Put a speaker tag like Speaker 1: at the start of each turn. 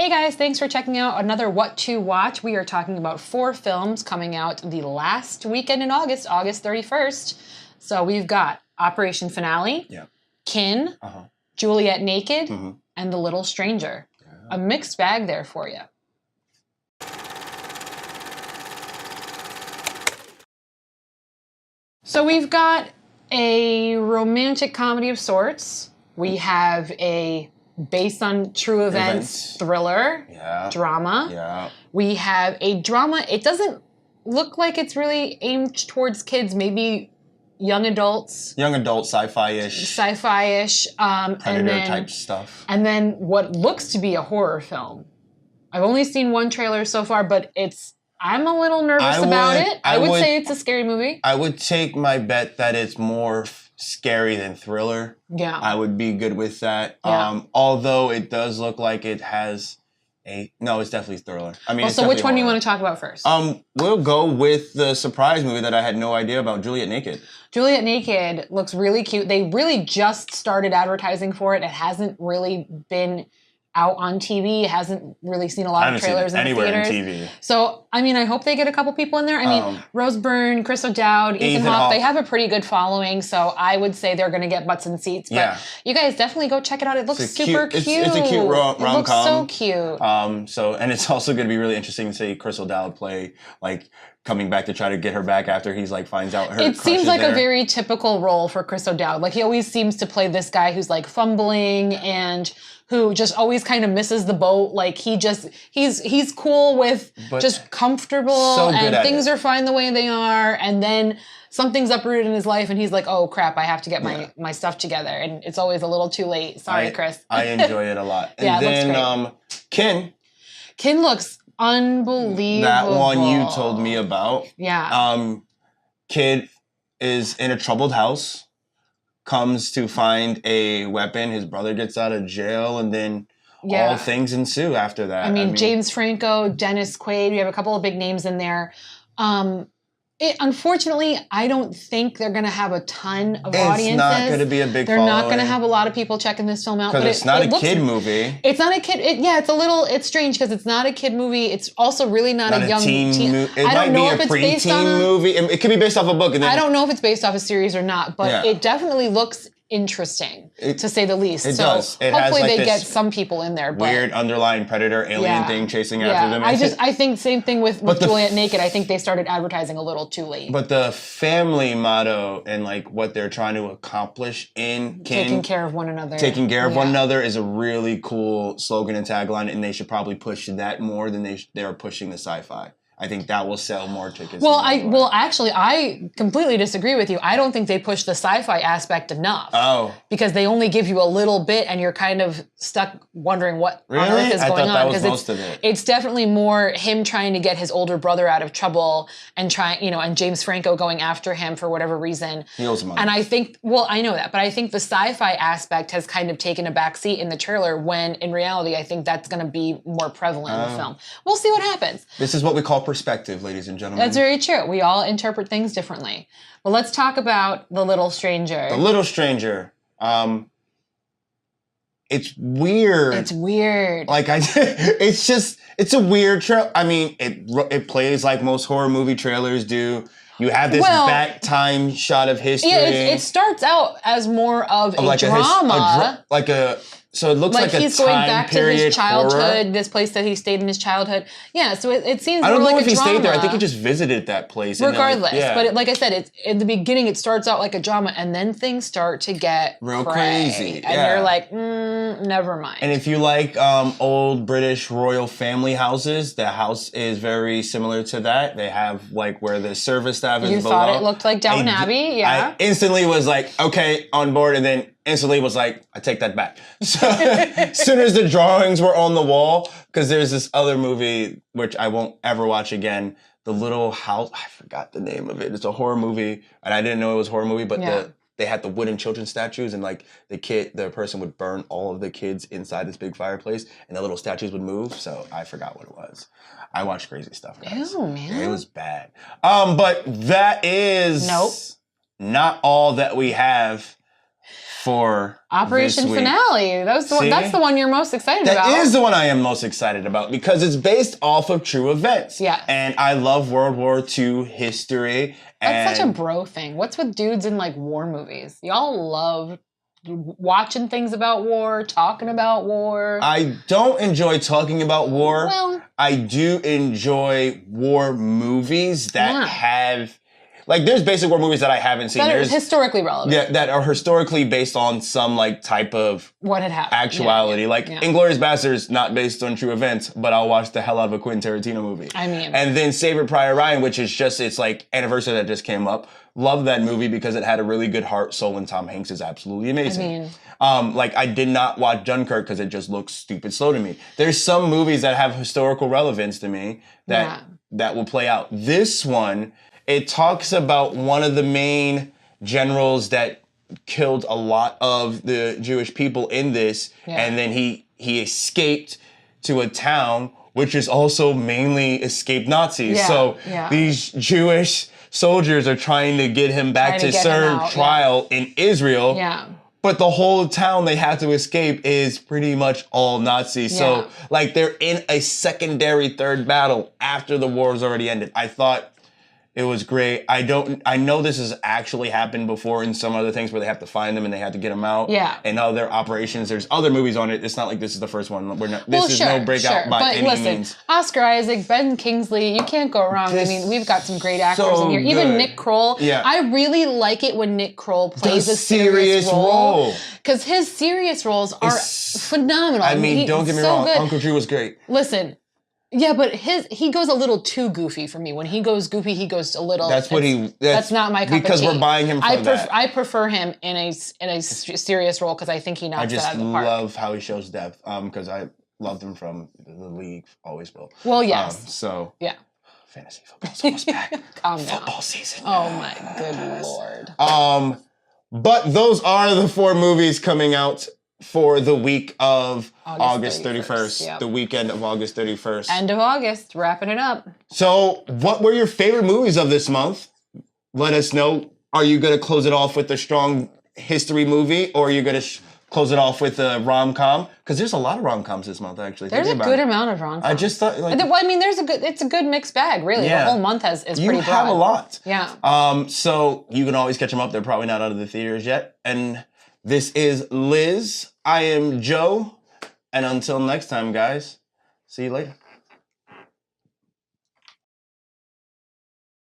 Speaker 1: Hey guys, thanks for checking out another What to Watch. We are talking about 4 films coming out the last weekend in August, August 31st. So we've got Operation Finale, Kin, Juliet Naked, and The Little Stranger. A mixed bag there for you. So we've got a romantic comedy of sorts. We have a based on true events thriller, drama. We have a drama. It doesn't look like it's really aimed towards kids, maybe young adults.
Speaker 2: Young adult, sci-fi-ish.
Speaker 1: Sci-fi-ish.
Speaker 2: Predator-type stuff.
Speaker 1: And then what looks to be a horror film. I've only seen one trailer so far, but I'm a little nervous about it. I would say it's a scary movie.
Speaker 2: I would take my bet that it's more scary than thriller.
Speaker 1: Yeah.
Speaker 2: I would be good with that.
Speaker 1: Yeah.
Speaker 2: Although it does look like it has no, it's definitely thriller. I mean,
Speaker 1: so which one do you want to talk about first?
Speaker 2: We'll go with the surprise movie that I had no idea about, Juliet Naked.
Speaker 1: Juliet Naked looks really cute. They really just started advertising for it. It hasn't really been out on TV. Hasn't really seen a lot of trailers in the theaters.
Speaker 2: In TV.
Speaker 1: So, I mean, I hope they get a couple people in there. I mean, Rose Byrne, Chris O'Dowd, Ethan Hawke, they have a pretty good following, so I would say they're going to get butts in seats. But you guys definitely go check it out. It looks super cute.
Speaker 2: It's a cute rom-com.
Speaker 1: It looks so cute.
Speaker 2: And it's also going to be really interesting to see Chris O'Dowd play, like, coming back to try to get her back after he's like finds out her.
Speaker 1: It seems like a very typical role for Chris O'Dowd. Like he always seems to play this guy who's like fumbling and who just always kind of misses the boat. Like he's cool with just comfortable and things are fine the way they are. And then something's uprooted in his life and he's like, oh crap, I have to get my stuff together. And it's always a little too late. Sorry, Chris.
Speaker 2: I enjoy it a lot. And
Speaker 1: it looks great. Kin looks unbelievable.
Speaker 2: That one you told me about.
Speaker 1: Yeah.
Speaker 2: Kid is in a troubled house, comes to find a weapon. His brother gets out of jail, and then all things ensue after that.
Speaker 1: I mean, James Franco, Dennis Quaid, we have a couple of big names in there. Unfortunately, I don't think they're going to have a ton of audiences. It's not
Speaker 2: going to be a big
Speaker 1: They're not going to have a lot of people checking this film out.
Speaker 2: Because it's not a kid movie.
Speaker 1: It's not a kid. It's strange because it's not a kid movie. It's also really not a young teen.
Speaker 2: It might be a preteen movie. It could be based off a book. I
Speaker 1: don't know if it's based off a series or not, but it definitely looks interesting, to say the least.
Speaker 2: It does.
Speaker 1: Hopefully they get some people in there.
Speaker 2: Weird underlying predator alien thing chasing after them.
Speaker 1: I think same thing with Juliet Naked. I think they started advertising a little too late.
Speaker 2: But the family motto and like what they're trying to accomplish in Kin,
Speaker 1: taking care of one another.
Speaker 2: Taking care of one another is a really cool slogan and tagline, and they should probably push that more than they are pushing the sci-fi. I think that will sell more tickets.
Speaker 1: Actually, I completely disagree with you. I don't think they push the sci-fi aspect enough.
Speaker 2: Oh.
Speaker 1: Because they only give you a little bit and you're kind of stuck wondering what on earth is going on.
Speaker 2: That was most of it.
Speaker 1: It's definitely more him trying to get his older brother out of trouble and and James Franco going after him for whatever reason.
Speaker 2: He owes him money.
Speaker 1: And I think, I know that, but I think the sci-fi aspect has kind of taken a backseat in the trailer when in reality, I think that's going to be more prevalent in the film. We'll see what happens.
Speaker 2: This is what we call perspective, ladies and gentlemen.
Speaker 1: That's very true. We all interpret things differently. Well, let's talk about The Little Stranger.
Speaker 2: The Little Stranger. It's weird.
Speaker 1: It's weird.
Speaker 2: Like it's a weird trailer. I mean, it plays like most horror movie trailers do. You have this back time shot of history.
Speaker 1: Yeah, it starts out as more of a drama.
Speaker 2: So it looks like a
Speaker 1: he's going
Speaker 2: time
Speaker 1: back to his childhood, this place that he stayed in his childhood. Yeah, so it seems more like a drama.
Speaker 2: I don't know if he stayed there. I think he just visited that place.
Speaker 1: Regardless, but like I said, in the beginning it starts out like a drama, and then things start to get
Speaker 2: real crazy,
Speaker 1: and you're like, never mind.
Speaker 2: And if you like old British royal family houses, the house is very similar to that. They have like where the service staff is.
Speaker 1: You thought it looked like Downton Abbey,
Speaker 2: I instantly was like, okay, on board, and then instantly was like, I take that back. So as soon as the drawings were on the wall, because there's this other movie, which I won't ever watch again, The Little House, I forgot the name of it. It's a horror movie, and I didn't know it was a horror movie, but they had the wooden children statues, and like the person would burn all of the kids inside this big fireplace, and the little statues would move, so I forgot what it was. I watched crazy stuff, guys.
Speaker 1: Ew, man.
Speaker 2: It was bad. But that is not all that we have for
Speaker 1: Operation
Speaker 2: this week.
Speaker 1: Finale. That's the one you're most excited about.
Speaker 2: That is the one I am most excited about because it's based off of true events.
Speaker 1: Yeah.
Speaker 2: And I love World War II history.
Speaker 1: That's such a bro thing. What's with dudes in like war movies? Y'all love watching things about war, talking about war.
Speaker 2: I don't enjoy talking about war.
Speaker 1: Well,
Speaker 2: I do enjoy war movies that have... Like, there's basic war movies that I haven't seen.
Speaker 1: That are historically relevant.
Speaker 2: Yeah, that are historically based on some, like, type of...
Speaker 1: What had happened.
Speaker 2: Actuality.
Speaker 1: Yeah.
Speaker 2: Like, Inglourious Basterds, not based on true events, but I'll watch the hell out of a Quentin Tarantino movie.
Speaker 1: I mean...
Speaker 2: And then Saving Private Ryan, which is just, it's like, anniversary that just came up. Love that movie because it had a really good heart, soul, and Tom Hanks is absolutely amazing.
Speaker 1: I mean...
Speaker 2: like, I did not watch Dunkirk because it just looks stupid slow to me. There's some movies that have historical relevance to me that will play out. This one... It talks about one of the main generals that killed a lot of the Jewish people in this, and then he escaped to a town which is also mainly escaped Nazis. So these Jewish soldiers are trying to get him back to serve trial in Israel.
Speaker 1: Yeah.
Speaker 2: But the whole town they have to escape is pretty much all Nazis. So, like, they're in a secondary third battle after the war's already ended. I thought... It was great. I know this has actually happened before in some other things where they have to find them and they have to get them out. Yeah. And other operations. There's other movies on it. It's not like this is the first one. This is no breakout by any means.
Speaker 1: Oscar Isaac, Ben Kingsley, you can't go wrong. I mean, we've got some great actors in here.
Speaker 2: Good.
Speaker 1: Even Nick Kroll. Yeah. I really like it when Nick Kroll plays a serious role. Because his serious roles are phenomenal.
Speaker 2: I mean, don't get me wrong.
Speaker 1: Good.
Speaker 2: Uncle Drew was great.
Speaker 1: Listen. Yeah, but he goes a little too goofy for me. When he goes goofy, he goes a little. That's not my cup of tea.
Speaker 2: Because we're buying him for that.
Speaker 1: I prefer him in a serious role because I think he knocks it out of the park.
Speaker 2: I just love how he shows depth. Because I loved him from the league, always will.
Speaker 1: Well, yes.
Speaker 2: Fantasy football's almost back.
Speaker 1: Calm down.
Speaker 2: Football season.
Speaker 1: Oh my good Lord.
Speaker 2: But those are the 4 movies coming out for the week of August 31st. The weekend of August 31st.
Speaker 1: End of August, wrapping it up.
Speaker 2: So, what were your favorite movies of this month? Let us know. Are you going to close it off with a strong history movie, or are you going to close it off with a rom-com? Because there's a lot of rom-coms this month, actually.
Speaker 1: There's a good amount of rom-coms.
Speaker 2: I just thought, like...
Speaker 1: I mean, it's a good mixed bag, really. The whole month is pretty broad.
Speaker 2: You have a lot.
Speaker 1: Yeah.
Speaker 2: So, you can always catch them up. They're probably not out of the theaters yet. And... This is Liz. I am Joe. And until next time, guys, see you later.